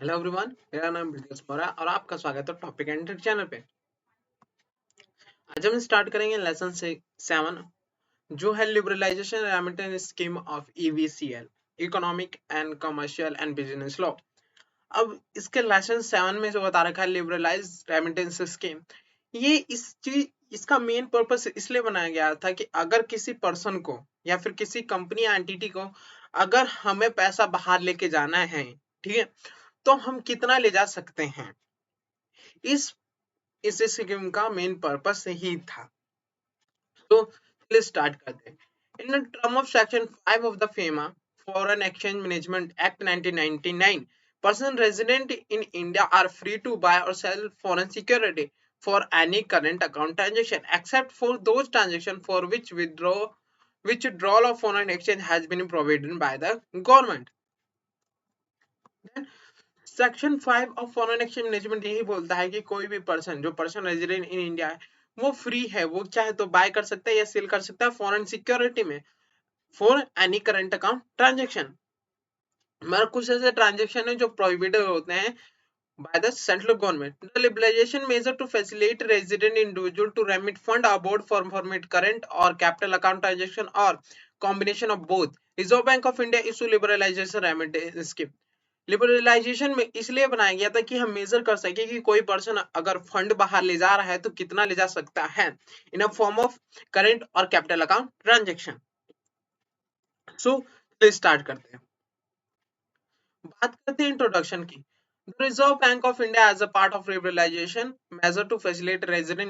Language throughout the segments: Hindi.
हेलो एवरीवन, मेरा नाम ब्रिजेश मौर्य और आपका स्वागत है टॉपिक एंड चैनल पे। आज हम स्टार्ट करेंगे लेसन 7 जो है liberalisation remittance scheme of EVCL, economic and commercial and business law. अब इसके लेसन 7 में जो बता रखा है लिबरलाइज रेमिटेंस स्कीम, ये इसका मेन पर्पस इसलिए बनाया गया था कि अगर किसी पर्सन को या फिर किसी कंपनी या एंटिटी को अगर हमें पैसा बाहर लेके जाना है, ठीक है, तो हम कितना ले जा सकते हैं। इस इस स्कीम का मेन पर्पस ही था। तो चलिए स्टार्ट करते हैं। In the term of section 5 of the FEMA foreign exchange management act 1999, person resident in India are free to buy or sell foreign security for any current account transaction except for those transactions for which withdrawal of foreign exchange has been provided by the government. Section 5 of foreign exchange management यही बोलता है कि कोई भी पर्सन रेजिडेंट इन इंडिया है, वो फ्री है, वो चाहे तो बाय कर सकता है या सेल कर सकता है फॉरेन सिक्योरिटी में for any current account transaction. मगर कुछ ऐसे ट्रांजेक्शन है जो प्रोहिबिटेड होते हैं by the central government. The liberalization measure to facilitate resident individual to remit fund abroad for permit current or capital account transaction or combination of both. Reserve Bank of India issue liberalization remittance scheme. Liberalization में इसलिए बनाया गया था कि हम मेजर कर सके कि कोई पर्सन अगर फंड बाहर ले जा रहा है तो कितना ले जा सकता है इन अ फॉर्म ऑफ करंट और capital account transaction. So start करते हैं। बात करते हैं इंट्रोडक्शन की। The Reserve Bank of India as a part of liberalization measure to facilitate resident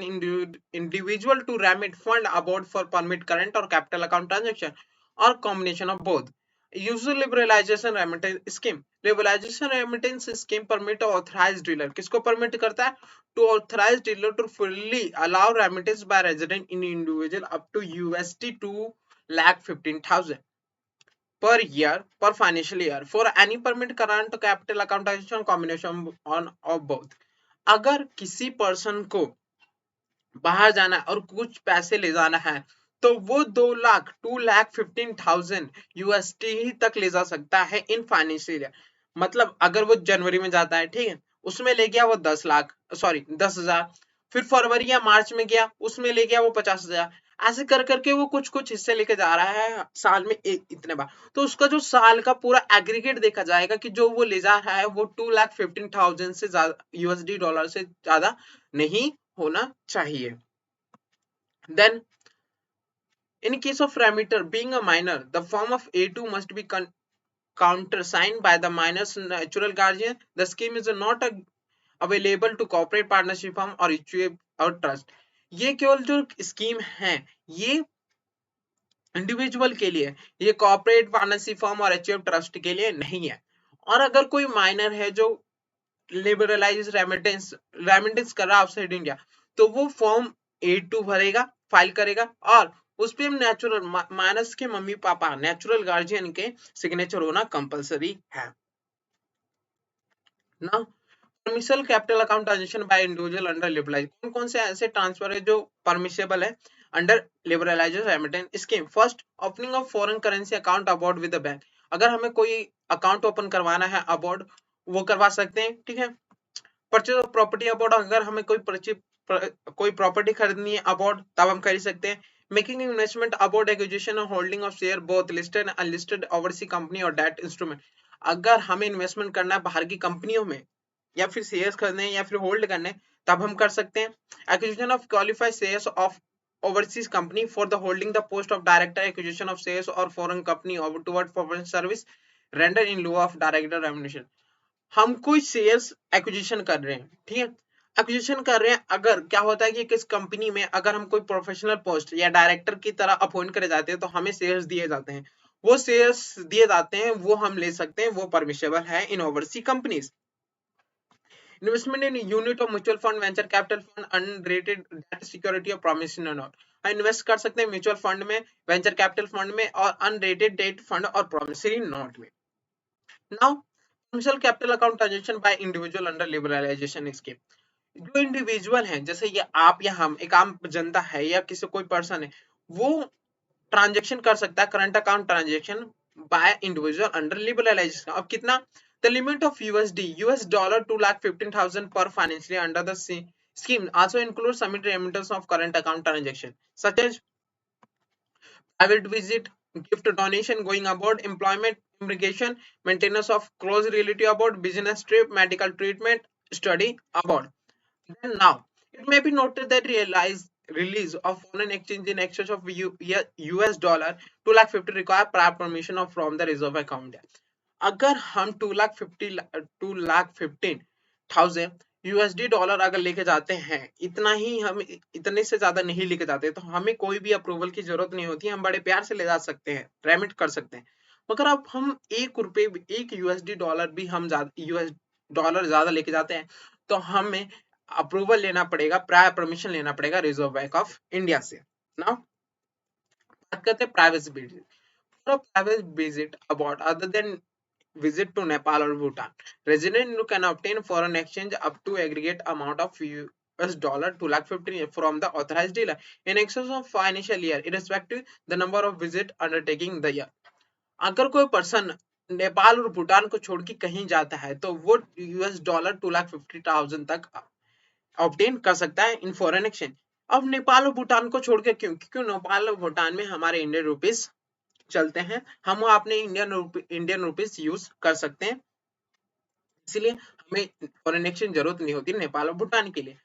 individual to remit fund abroad for permit current or capital account transaction or combination of both. Usual liberalization remittance scheme. Liberalization remittance scheme permit authorized dealer किसको permit करता है? To authorize dealer to fully allow remittance by resident in individual up to USD 2,15,000 per year per financial year for any permit current capital account transaction combination on of both. अगर किसी पर्सन को बाहर जाना है और कुछ पैसे ले जाना है तो वो 2,15,000 यूएसडी ही तक ले जा सकता है इन फाइनेंशियल ईयर। मतलब अगर वो जनवरी में जाता है, ठीक है, उसमें ले गया वो 10,000, फिर फरवरी या मार्च में गया उसमें ले गया वो 50,000, ऐसे कर करके वो कुछ कुछ हिस्से लेके जा रहा है साल में एक इतने बार। तो उसका जो साल का पूरा एग्रीगेट देखा जाएगा कि जो वो ले जा रहा है वो 2,15,000 से ज्यादा यूएसडी डॉलर से ज्यादा नहीं होना चाहिए। Then, in case of remitter being a minor, the form of A2 must be countersigned by the minor's natural guardian. The scheme is not available to corporate partnership firm or equity or trust. ये केवल जो स्कीम है ये इंडिविजुअल के लिए, ये कॉर्पोरेट पार्टनरशिप फर्म और एचयूएफ ट्रस्ट के लिए नहीं है। और अगर कोई माइनर है जो लिबरलाइज रेमिटेंस कर रहा है आउटसाइड इंडिया, तो वो फॉर्म A2 भरेगा, फाइल करेगा और उस पे नेचुरल माइनस के मम्मी पापा नेचुरल गार्जियन के सिग्नेचर होना कंपलसरी है ना। Permissible capital account transaction by individual under liberalise, कौन कौन से ऐसे ट्रांसफर है जो परमिशेबल है under liberalisation remittance scheme. First, opening of foreign currency account abroad with the bank. अगर हमें कोई अकाउंट ओपन करवाना है अबॉर्ड, वो करवा सकते हैं, ठीक है। परचेज ऑफ प्रॉपर्टी अबॉर्ड, अगर हमें कोई प्रॉपर्टी खरीदनी है अबॉर्ड तब हम कर सकते हैं। मेकिंग इन्वेस्टमेंट अबॉर्ड, एक्विजिशन और holding of share both listed and unlisted overseas company और डेट इंस्ट्रूमेंट। अगर हमें इन्वेस्टमेंट करना है बाहर की कंपनियों में या फिर शेयर्स खरीदने या फिर होल्ड करने, तब हम कर सकते हैं। Acquisition of qualified shares of overseas company for the holding the post of director, acquisition of shares or foreign company or toward foreign service rendered in lieu of director remuneration। हम कोई शेयर्स एक्विजिशन कर रहे हैं, ठीक है, एक्विजिशन कर रहे हैं, अगर क्या होता है कि किस कंपनी में अगर हम कोई प्रोफेशनल पोस्ट या डायरेक्टर की तरह अपॉइंट करे जाते हैं तो हमें शेयर्स दिए जाते हैं, वो शेयर्स दिए जाते हैं वो हम ले सकते हैं, वो परमिशेबल है in overseas companies. Investment in unit of mutual fund, venture capital fund, unrated debt security और प्रोमिसरी नोट। हम इन्वेस्ट कर सकते हैं म्यूचुअल फंड में, वेंचर कैपिटल फंड में और अनरेटेड डेट फंड और प्रोमिसरी नोट में। Now permissible capital account transaction by individual under liberalisation scheme. जो इंडिविजुअल हैं जैसे ये आप या हम, एक आम जनता है या किसी कोई पर्सन है, वो ट्रांजैक्शन कर सकता है current account transaction by individual under liberalization. अब कितना? The limit of US dollar 2,15,000 per financial year under the scheme also includes some remittance of current account transaction, such as private visit, gift donation going abroad, employment, immigration, maintenance of close relative abroad, business trip, medical treatment, study abroad. Then now, it may be noted that release of foreign exchange in excess of US dollar 2,50,000 require prior permission of from the reserve account. अगर हम 2,15,000 यूएसडी डॉलर अगर लेके जाते हैं, इतना ही हम इतने से ज्यादा नहीं लेके जाते तो हमें कोई भी अप्रूवल की जरूरत नहीं होती, हम बड़े प्यार से ले जा सकते हैं, रेमिट कर सकते हैं। मगर अब हम एक यूएसडी डॉलर भी हम यूएस डॉलर ज्यादा लेके जाते हैं तो हमें अप्रूवल लेना पड़ेगा, प्रायर परमिशन लेना पड़ेगा रिजर्व बैंक ऑफ इंडिया से ना। बात करते हैं private visit. For a private visit about other than visit to Nepal or Bhutan, resident can obtain foreign exchange up to aggregate amount of US dollar 2,50,000 from the authorized dealer in excess of financial year, irrespective the number of visit undertaking the year. अगर कोई पर्सन नेपाल और भूटान को छोड़ के कहीं जाता है तो वो US डॉलर 2,50,000 तक ऑब्टेन कर सकता है इन फॉरेन एक्सचेंज। अब नेपाल और भूटान को छोड़ के क्यों? क्योंकि नेपाल और भूटान में हमारे इंडियन रुपीस चलते हैं, हम अपने इंडियन रुपीस यूज कर सकते हैं, इसलिए हमें फॉरेन एक्सचेंज जरूरत नहीं होती नेपाल और भूटान के लिए।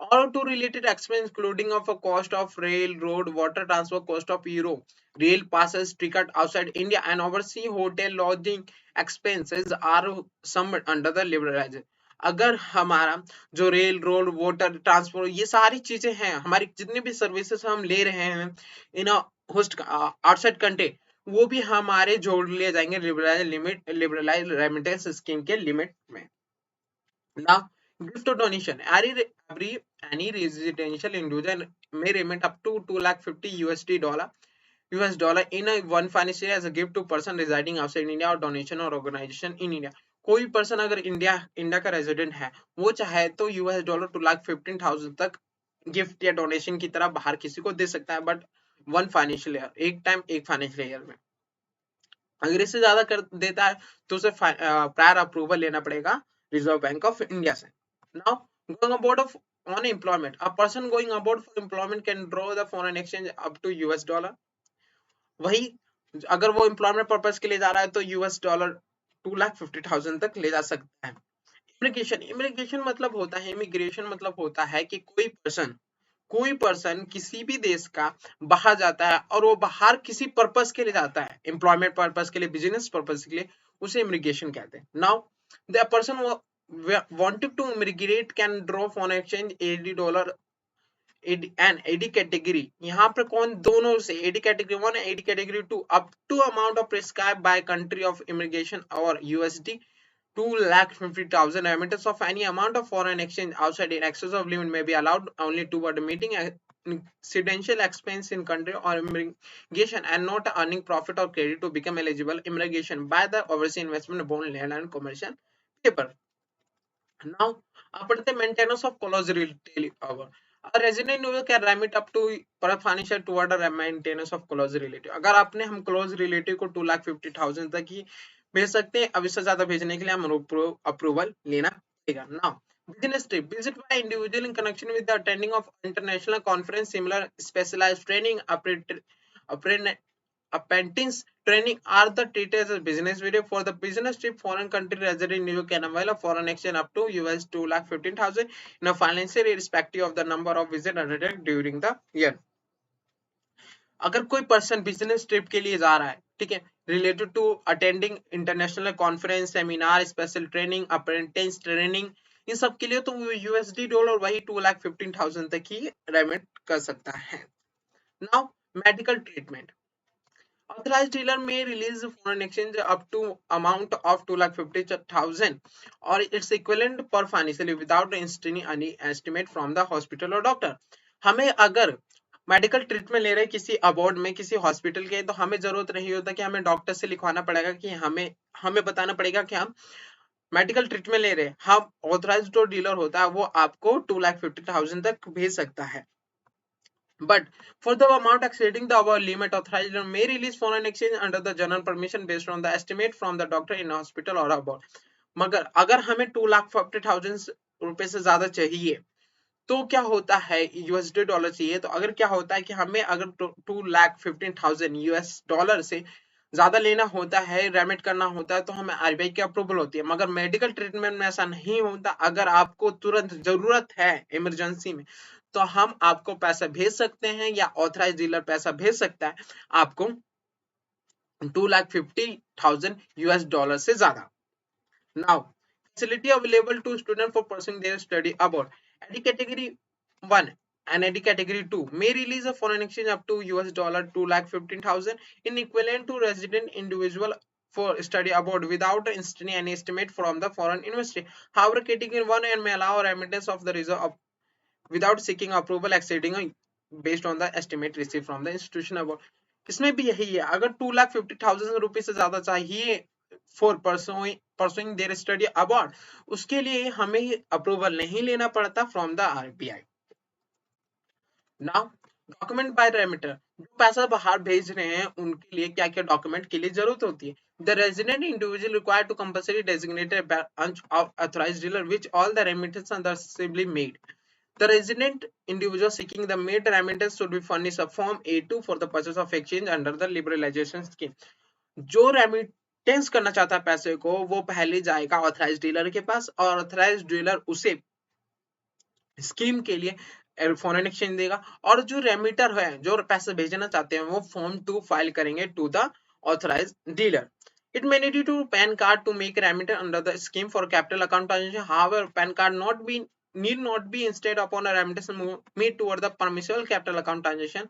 All to related expense including of a cost of rail, road, water transfer, cost of euro, rail passes, ticket outside India and overseas hotel lodging expenses are summed under the liberalization. अगर हमारा जो रेल, रोड, वाटर ट्रांसपोर्ट, ये सारी चीजें हैं, हमारी जितनी भी सर्विसेज हम ले रहे हैं इन होस्ट आउटसाइड कंट्री, वो भी हमारे जोड़ लिए जाएंगे लिबरलाइज रेमिटेंस स्कीम के लिमिट में। Now, gift or donation. Any residential individual may remit up to 2,50,000 US dollar in a one financial year as a gift to person residing outside India or donation or organization in India. कोई पर्सन अगर इंडिया का रेजिडेंट है, वो चाहे तो US डॉलर 2,15,000 तक गिफ्ट या डोनेशन की तरह बाहर किसी को दे सकता है, बट वन फाइनेंशियल ईयर, एक टाइम एक फाइनेंशियल ईयर में। अगर इससे ज्यादा कर देता है तो उसे प्रायर अप्रूवल लेना पड़ेगा रिजर्व बैंक ऑफ इंडिया से। Now going about of on employment, a person going abroad for employment can draw the foreign exchange up to US dollar। वही अगर वो एम्प्लॉयमेंट पर्पस के लिए जा रहा है तो US डॉलर 2,50,000 तक ले जा सकता है। इमिग्रेशन मतलब होता है, इमिग्रेशन मतलब होता है कि कोई पर्सन किसी भी देश का बाहर जाता है और वो बाहर किसी पर्पस के लिए जाता है, एम्प्लॉयमेंट पर्पस के लिए, बिजनेस पर्पस के लिए, उसे इमिग्रेशन कहते हैं। Now the person wanting to immigrate can draw foreign exchange AD dollar and AD category, यहाँ पर कौन दोनों से, AD category 1 AD category 2 up to amount of prescribed by country of immigration और USD 2,50,000 remittance of any amount of foreign exchange outside in excess of limit may be allowed only toward meeting incidental expense in country or immigration and not earning profit or credit to become eligible immigration by the overseas investment bond land and commercial paper. Now, upon the maintenance of close relative, a resident individual can remit up to per financial toward a maintenance of close relative। अगर आपने हम close relative को 2,50,000 तक ही भेज सकते हैं, अब इससे ज्यादा भेजने के लिए हम अप्रूवल लेना पड़ेगा। Now business trip visit by individual in connection with the attending of international conference, similar specialized training, apprentice training are the treated as business video. For the business trip, foreign country resident individual can avail of foreign exchange up to US 2,15,000 in a financial year, irrespective of the number of visit undertaken during the year। अगर कोई पर्सन बिजनेस ट्रिप के लिए जा रहा है, ठीक है, related to attending international conference, seminar, special training, apprentice training, इन सब के लिए तो USD डॉलर वही 2,15,000 तक ही रेमिट कर सकता है। Now medical treatment, authorized dealer may release foreign exchange up to amount of 2,50,000 or its equivalent per financial year without any estimate from the hospital or doctor। हमें अगर मेडिकल ट्रीटमेंट ले रहे किसी अबॉर्ड में, किसी हॉस्पिटल के, तो हमें जरूरत नहीं होता कि हमें डॉक्टर से लिखवाना पड़ेगा कि हमें बताना पड़ेगा कि हम मेडिकल ट्रीटमेंट ले रहे हैं। हम ऑथराइज्ड जो डीलर होता है वो आपको 2,50,000 तक भेज सकता है। But for the amount exceeding the above limit, authorized dealer may release foreign exchange under the general permission based on the estimate from the doctor in hospital or abroad. मगर अगर हमें 2,50,000 रुपए से ज्यादा चाहिए तो क्या होता है, यूएसडी डॉलर चाहिए, तो अगर क्या होता है कि हमें अगर 2,15,000 यूएस डॉलर से ज्यादा लेना होता है, रेमिट करना होता है, तो हमें आरबीआई की अप्रूवल होती है। मगर मेडिकल ट्रीटमेंट में ऐसा नहीं होता। अगर आपको तुरंत जरूरत है इमरजेंसी में, तो हम आपको पैसा भेज सकते हैं या ऑथराइज डीलर पैसा भेज सकता है आपको 2,50,000 यूएस डॉलर से ज्यादा। Now facility available to student for pursuing their study abroad. AD category 1 and AD category 2 may release a foreign exchange up to US dollar 2,15,000 in equivalent to resident individual for study abroad without instantly any estimate from the foreign university. However, category 1 and may allow remittance of the reserve without seeking approval exceeding based on the estimate received from the institution abroad. इसमें भी यही है, अगर 2,50,000 रुपए से ज्यादा चाहिए फॉर परसुइंग देयर स्टडी अबॉर्ड, उसके लिए हमें अप्रूवल नहीं लेना पड़ता from the RBI. Now document bye remitter, जो पैसा बाहर भेज रहे हैं उनके लिए क्या क्या डॉक्यूमेंट की लिए जरूरत होती है। The resident individual required to compulsory designated branch of authorized dealer which all the remittances are successively made. The resident individual seeking the made remittance should be furnished a form A2 for the purchase of exchange under the liberalization scheme. जो रेमिटेंस करना चाहता है पैसे को, वो पहले जाएगा ऑथराइज डीलर के पास और ऑथराइज डीलर उसे स्कीम के लिए फॉरेन एक्सचेंज देगा। और जो रेमिटर है, जो पैसे भेजना चाहते हैं, वो फॉर्म 2 फाइल करेंगे to the authorise dealer. It may need you to PAN card to make remittance under the scheme for capital account transaction. However, PAN card need not be instead upon a remittance made toward the permissible capital account transaction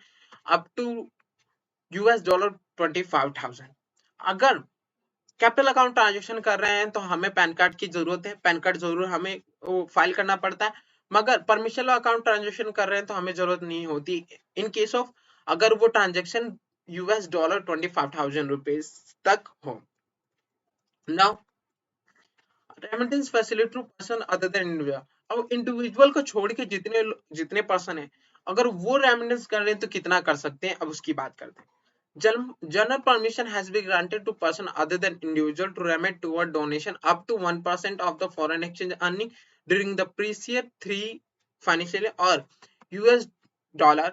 up to US dollar 25,000. अगर कैपिटल अकाउंट ट्रांजेक्शन कर रहे हैं तो हमें पैन कार्ड की जरूरत है, पैन कार्ड जरूर हमें वो फाइल करना पड़ता है। मगर परमिशनल अकाउंट ट्रांजेक्शन कर रहे हैं तो हमें जरूरत नहीं होती, इन केस ऑफ अगर वो ट्रांजेक्शन US डॉलर 25,000 रुपीज तक हो। Now remittance facility to person other than individual, अब इंडिविजुअल को छोड़ के जितने पर्सन है, अगर वो रेमिटेंस कर रहे हैं तो कितना कर सकते हैं, अब उसकी बात करते हैं। General permission has been granted to person other than individual to remit toward donation up to 1% of the foreign exchange earning during the preceding 3 financial year or US dollar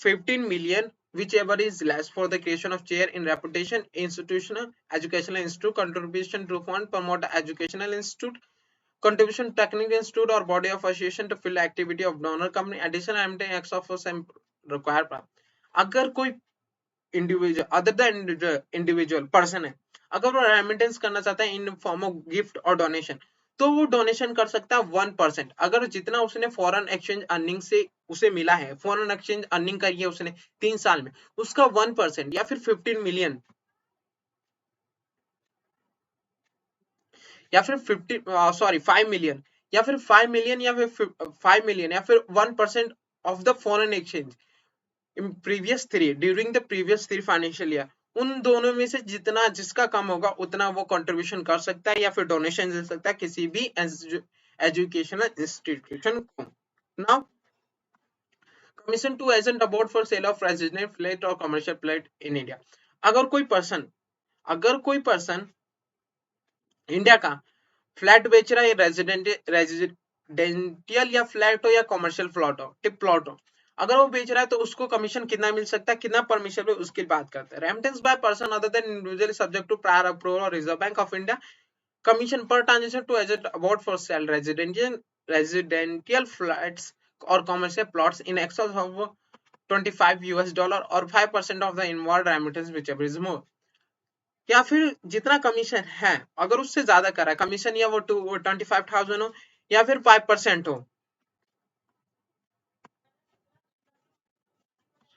15 million, whichever is less, for the creation of chair in reputation institutional educational institute, contribution to fund promote educational institute, contribution technical institute or body of association to fill activity of donor company, additional remittance acts of required। अगर कोई individual other the individual person है, अगर वो रेमिटेंस करना चाहता है इन फॉर्म ऑफ गिफ्ट और डोनेशन, तो वो डोनेशन कर सकता है 1%। अगर जितना उसने फॉरेन एक्सचेंज अर्निंग से उसे मिला है, फॉरेन एक्सचेंज अर्निंग करी है उसने 3 साल में, उसका 1% या फिर 15 मिलियन या फिर 5 मिलियन या फिर 5 मिलियन या फिर 5 मिलियन या फिर 1% of the foreign exchange in previous 3 during the previous 3 financial year, उन दोनों में से जितना जिसका कम होगा उतना वो कंट्रीब्यूशन कर सकता है या फिर डोनेशन दे सकता है किसी भी एजुकेशनल इंस्टीट्यूशन को। Now commission to agent about for sale of resident flat और कमर्शियल फ्लैट इन इंडिया, अगर कोई पर्सन इंडिया का फ्लैट बेच रहा है, रेजिडेंशियल या फ्लैट हो या कमर्शियल प्लॉट हो, टिप प्लॉट हो, अगर वो बेच रहा है तो उसको कमीशन कितना मिल सकता है, कितना परमिशन है, उसकी बात करते हैं। Remittance by person other than individual subject to prior approval और reserve bank of India, commission पर transaction to agent about for sale residential flats और commercial plots in excess of 25 US dollar और 5% of the involve remittance whichever is more, या फिर जितना कमीशन है अगर उससे ज्यादा करा है कमीशन, या वो 25,000 हो या फिर 5% हो।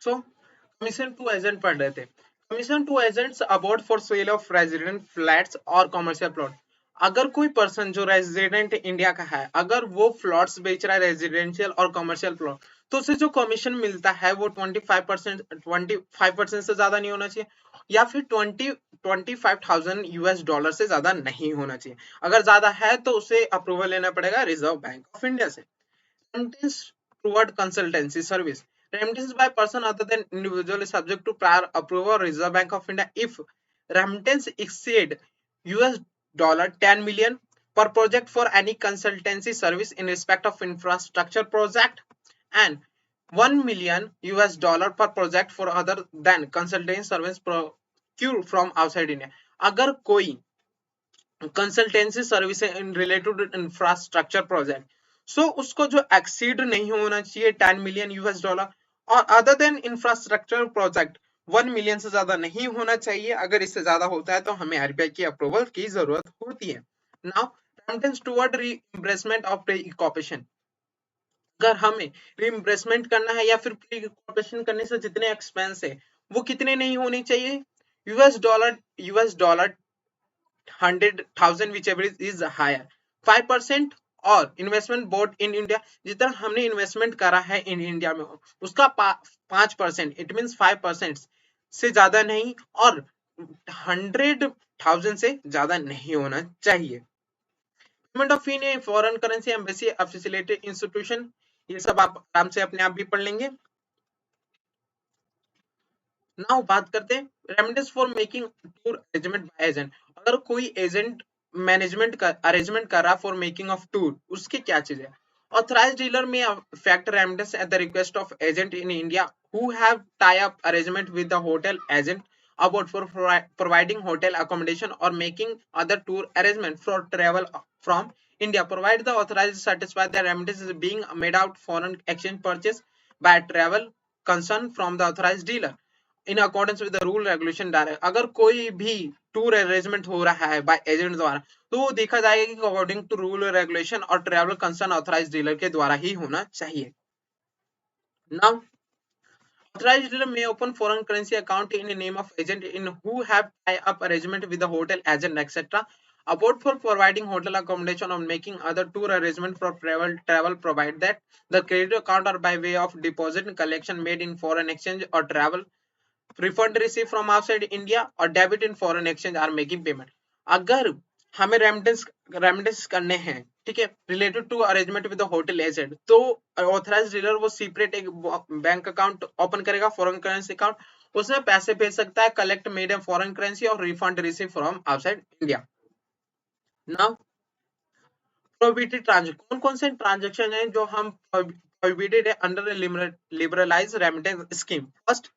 सो कमीशन टू एजेंट पढ़ रहे थे, commission to agents about for sale of resident flats और कमर्शियल प्लॉट, अगर कोई पर्सन जो रेजिडेंट इंडिया का है, अगर वो प्लॉट्स बेच रहा है रेजिडेंशियल और कमर्शियल प्लॉट, तो उसे जो कमीशन मिलता है वो 25% से ज्यादा नहीं होना चाहिए या फिर 25,000 US डॉलर से ज्यादा नहीं होना चाहिए। अगर ज्यादा है तो उसे अप्रूवल लेना पड़ेगा रिजर्व बैंक ऑफ इंडिया से। Toward consultancy service, Remittance by person other than individual is subject to prior approval of Reserve Bank of India if remittance exceed US dollar 10 million per project for any consultancy service in respect of infrastructure project and 1 million US dollar per project for other than consultancy service procured from outside India. अगर कोई consultancy service in related infrastructure project so उसको जो एक्सीड नहीं होना चाहिए 10 मिलियन यूएस डॉलर और other than infrastructure project 1 million से ज्यादा नहीं होना चाहिए. अगर इससे ज्यादा होता है तो हमें आरबीआई की अप्रूवल की जरूरत होती है. Now remittance toward reimbursement of pre corporation. अगर हमें रीइंबर्समेंट करना है या फिर प्री कॉर्पोरेशन करने से जितने एक्सपेंस है वो कितने नहीं होने चाहिए. US dollar 100,000 whichever is higher 5% और इन्वेस्टमेंट बोर्ड इन इंडिया जितना हमने इन्वेस्टमेंट करा है इन इंडिया में उसका 5% इट मींस 5% से ज्यादा नहीं और 100,000 से ज्यादा नहीं होना चाहिए. Payment of fee in foreign currency embassy affiliated institution ये सब आप आराम से अपने आप भी पढ़ लेंगे. नाउ बात करते हैं remittance for making tour arrangement by agent. अगर कोई एजेंट मैनेजमेंट का अरेंजमेंट कर रहा फॉर मेकिंग ऑफ टूर उसकी क्या चीज है. ऑथराइज्ड डीलर में fact remittance at the request of agent in India who have tie up arrangement with the hotel agent about for providing hotel accommodation or making other tour arrangement for travel from India provide the authorized satisfy the remittance is being made out foreign exchange purchase by travel concern from the authorized dealer in accordance with the rule regulation direct. अगर कोई भी टूर अरेंजमेंट हो रहा है बाय एजेंट द्वारा तो वो देखा जाएगा कि अकॉर्डिंग टू रूल रेगुलेशन और ट्रैवल कंसर्न ऑथराइज्ड डीलर के द्वारा ही होना चाहिए. Now authorized dealer may open foreign currency account in the name of agent in who have tie up arrangement with the hotel agent etc. About for providing hotel accommodation or making other tour arrangement for travel provide that the credit account or by way of deposit collection made in foreign exchange or travel refund received from outside India or debit in foreign exchange are making payment. अगर हमें रेमिटेंस करने हैं ठीक है related to arrangement with the hotel agent तो ऑथराइज्ड डीलर वो सेपरेट एक बैंक अकाउंट ओपन करेगा फॉरेन करेंसी अकाउंट उसमें पैसे भेज सकता है collect made in foreign currency और refund receive from outside India. Now prohibited transaction कौन कौन से ट्रांजैक्शन हैं जो हम प्रोहिबिटेड है under liberalise remittance scheme. First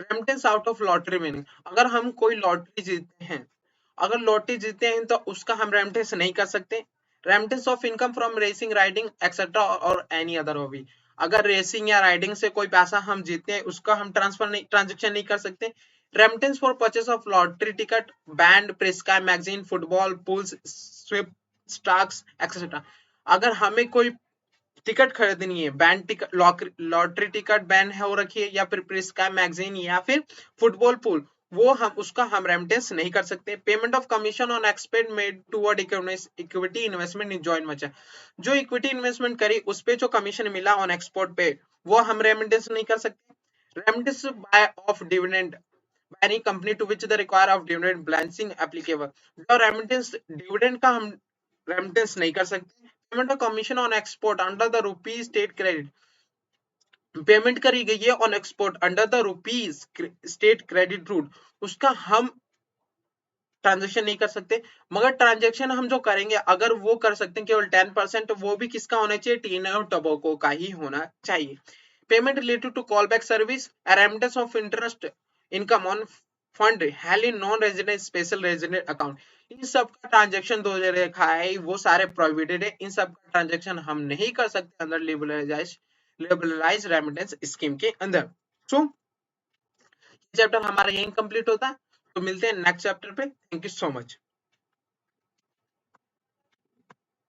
remittance out of lottery winning. अगर हम कोई लॉटरी जीतते हैं अगर लॉटरी जीतते हैं तो उसका हम रेमिटेंस नहीं कर सकते. Remittance of income from racing riding etcetera और एनी अदर हॉबी. अगर रेसिंग या राइडिंग से कोई पैसा हम जीतते हैं उसका हम ट्रांजेक्शन नहीं कर सकते. Remittance for purchase of lottery ticket banned prescribe magazine football pools sweepstakes etcetera. अगर हमें कोई टिकट खरीदनी है banned ticket lottery ticket ban हो रखी है या फिर प्रिस्क्राइब मैगजीन या फिर फुटबॉल पूल वो हम उसका हम रेमिटेंस नहीं कर सकते. Payment of commission on expand made toward equity investment in joint venture. जो इक्विटी इन्वेस्टमेंट करी उस पे जो कमीशन मिला ऑन एक्सपोर्ट पे वो हम रेमिटेंस नहीं कर सकते. Remittance by of dividend by any company to which the require of dividend balancing applicable. जो रेमिटेंस डिविडेंड का हम रेमिटेंस नहीं कर सकते. Payment of commission on export under the rupees state credit. Payment करी गई है on export under the rupees state credit route उसका हम ट्रांजेक्शन नहीं कर सकते. मगर ट्रांजेक्शन हम जो करेंगे अगर वो कर सकते हैं केवल 10% वो भी किसका होना चाहिए टी और टोबैको का ही होना चाहिए. Payment related to call back service remittance of interest income on fund held in non resident special resident account. इन सब का ट्रांजेक्शन दो रेखा है वो सारे प्रोहिबिटेड है. इन सब का ट्रांजेक्शन हम नहीं कर सकते अंदर लिबरलाइज रेमिटेंस स्कीम के अंदर. सो चैप्टर हमारा यही कंप्लीट होता है तो मिलते हैं नेक्स्ट चैप्टर पे. Thank you so much.